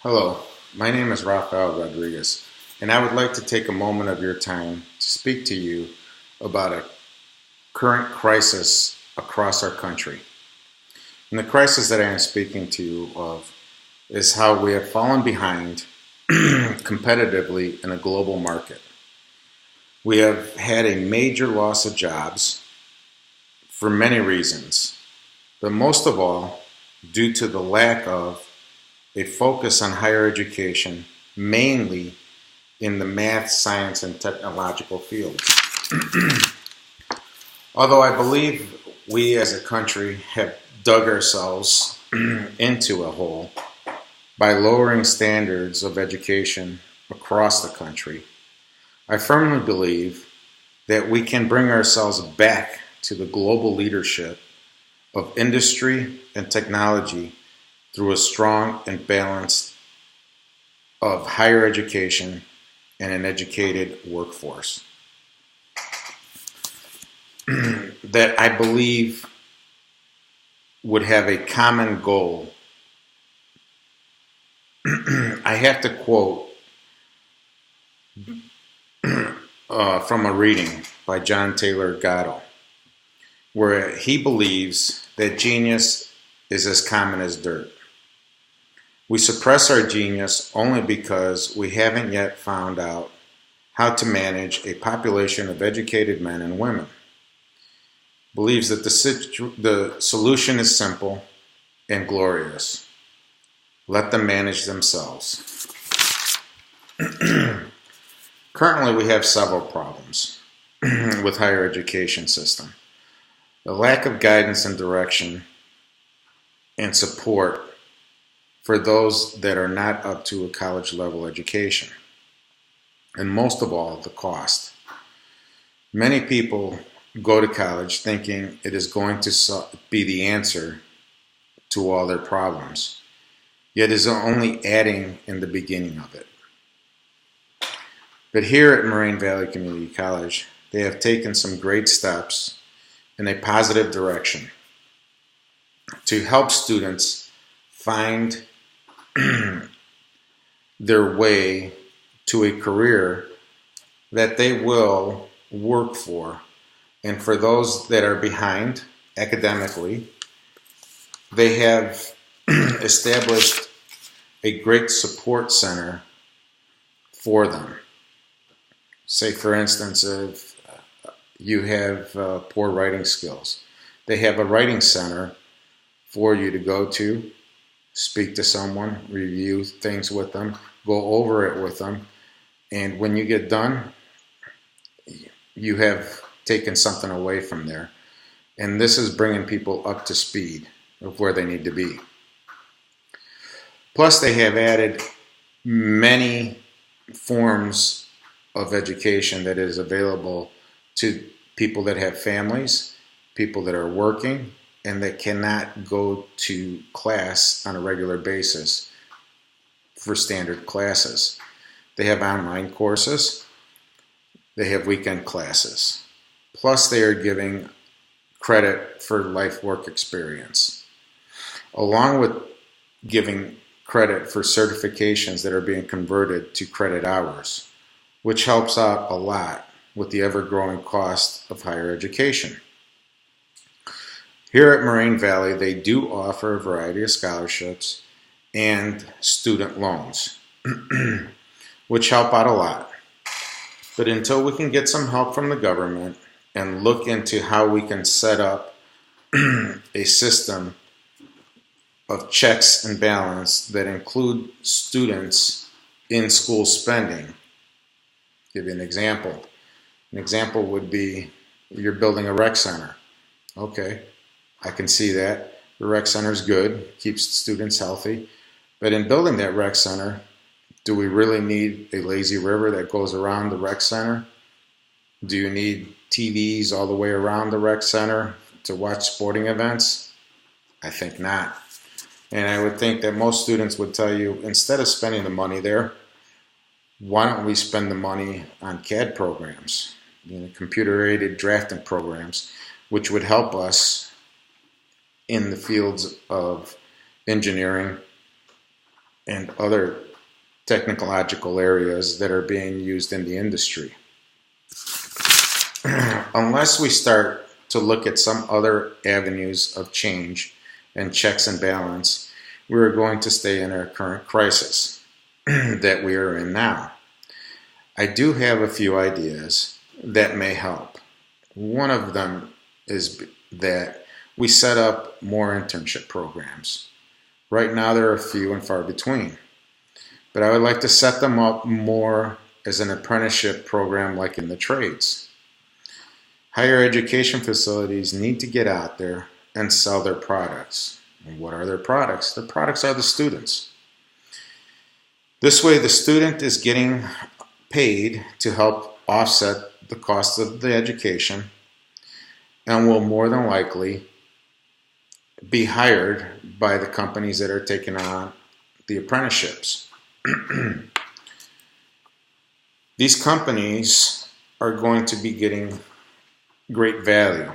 Hello, my name is Rafael Rodriguez, and I would like to take a moment of your time to speak to you about a current crisis across our country. And the crisis that I am speaking to you of is how we have fallen behind competitively in a global market. We have had a major loss of jobs for many reasons, but most of all, due to the lack of a focus on higher education, mainly in the math, science, and technological fields. Although I believe we as a country have dug ourselves into a hole by lowering standards of education across the country, I firmly believe that we can bring ourselves back to the global leadership of industry and technology through a strong and balanced of higher education and an educated workforce that I believe would have a common goal. I have to quote from a reading by John Taylor Gatto, where he believes that genius is as common as dirt. We suppress our genius only because we haven't yet found out how to manage a population of educated men and women. Believes that the solution is simple and glorious. Let them manage themselves. Currently, we have several problems with higher education system. The lack of guidance and direction and support for those that are not up to a college level education. And most of all, the cost. Many people go to college thinking it is going to be the answer to all their problems, yet is only adding in the beginning of it. But here at Moraine Valley Community College, they have taken some great steps in a positive direction to help students find their way to a career that they will work for. And for those that are behind academically, they have established a great support center for them. Say, for instance, if you have poor writing skills, they have a writing center for you to go to, speak to someone, review things with them, go over it with them, and when you get done, you have taken something away from there. And this is bringing people up to speed of where they need to be. Plus, they have added many forms of education that is available to people that have families, people that are working, and that cannot go to class on a regular basis for standard classes. They have online courses. They have weekend classes. Plus, they are giving credit for life work experience, along with giving credit for certifications that are being converted to credit hours, which helps out a lot with the ever-growing cost of higher education. Here at Moraine Valley, they do offer a variety of scholarships and student loans, which help out a lot. But until we can get some help from the government and look into how we can set up a system of checks and balance that include students in school spending. I'll give you an example. An example would be you're building a rec center. Okay, I can see that. The rec center is good, keeps students healthy. But in building that rec center, do we really need a lazy river that goes around the rec center? Do you need TVs all the way around the rec center to watch sporting events? I think not. And I would think that most students would tell you, instead of spending the money there, why don't we spend the money on CAD programs, computer-aided drafting programs, which would help us in the fields of engineering, and other technological areas that are being used in the industry. Unless we start to look at some other avenues of change and checks and balance, we're going to stay in our current crisis that we are in now. I do have a few ideas that may help. One of them is that we set up more internship programs. Right now there are few and far between, but I would like to set them up more as an apprenticeship program like in the trades. Higher education facilities need to get out there and sell their products. And what are their products? Their products are the students. This way the student is getting paid to help offset the cost of the education and will more than likely be hired by the companies that are taking on the apprenticeships. These companies are going to be getting great value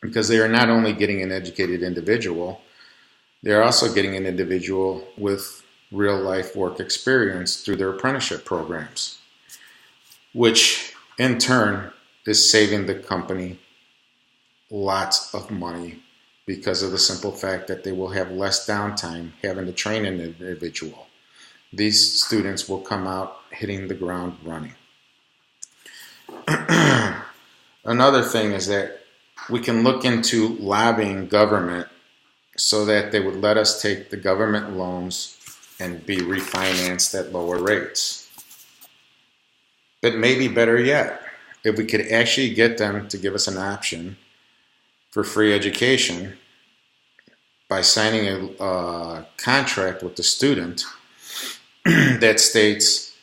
because they are not only getting an educated individual, they are also getting an individual with real life work experience through their apprenticeship programs, which in turn is saving the company lots of money because of the simple fact that they will have less downtime having to train an individual. These students will come out hitting the ground running. Another thing is that we can look into lobbying government so that they would let us take the government loans and be refinanced at lower rates. But maybe better yet, if we could actually get them to give us an option for free education by signing a contract with the student that states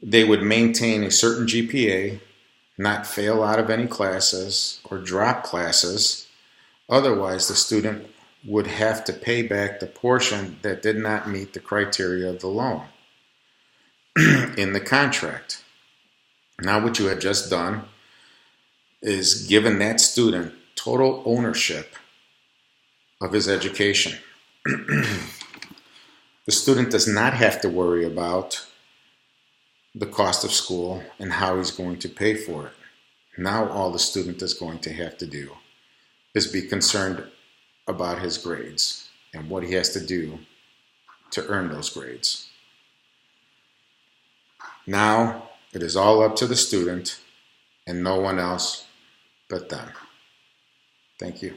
they would maintain a certain GPA, not fail out of any classes or drop classes. Otherwise, the student would have to pay back the portion that did not meet the criteria of the loan in the contract. Now what you have just done is given that student total ownership of his education. The student does not have to worry about the cost of school and how he's going to pay for it. Now all the student is going to have to do is be concerned about his grades and what he has to do to earn those grades. Now it is all up to the student and no one else but them. Thank you.